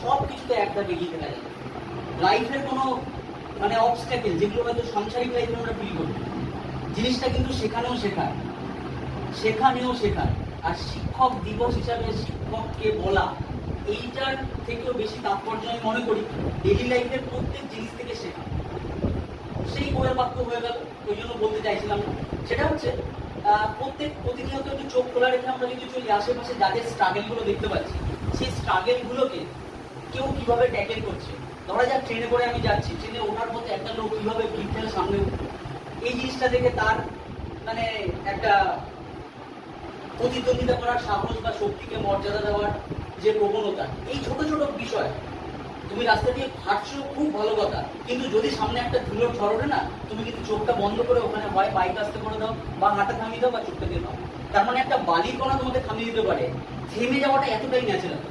সব কিছুতে এক ধাপ এগিয়ে থাকা যায়। লাইফের কোনো মানে অবস্ট্যাকেল যেগুলো হয়তো সাংসারিক লাইফে আমরা ফিল করি, জিনিসটা কিন্তু সেখানেও শেখায়, সেখানেও শেখায়। আর শিক্ষক দিবস হিসাবে শিক্ষককে বলা, এইটার থেকেও বেশি তাৎপর্য আমি মনে করি ডেইলি লাইফের প্রত্যেক জিনিস থেকে শেখা। সেই বইয়ের বাক্য হয়ে গেল, ওই জন্য বলতে চাইছিলাম না। সেটা হচ্ছে প্রতিনিয়ত একটু চোখ খোলা রেখে আমরা যদি চলি, আশেপাশে যাদের স্ট্রাগেলগুলো দেখতে পাচ্ছি, সেই স্ট্রাগেলগুলোকে কেউ কিভাবে ট্যাকেল করছে। ধরা যাক ট্রেনে করে আমি যাচ্ছি, ট্রেনে ওঠার পথে একটা লোক কিভাবে ভিড় ঠেলে সামনে উঠবে, এই জিনিসটা দেখে তার মানে একটা প্রতিদ্বন্দ্বিতা করার সাহস বা শক্তিকে মর্যাদা দেওয়ার যে প্রবণতা, এই ছোট ছোট বিষয়। তুমি রাস্তা দিয়ে হাঁটছো, খুব ভালো কথা, কিন্তু যদি সামনে একটা ধুলোর ঝড়ে না, তুমি কিন্তু চোখটা বন্ধ করে ওখানে হয় বাইক আসতে করে দাও, বা হাঁটা থামিয়ে দাও, বা চোখটা দিয়ে দাও। তার মানে একটা বালির কণা তোমাকে থামিয়ে দিতে পারে, থেমে যাওয়াটা এতটাই ন্যাচারাল।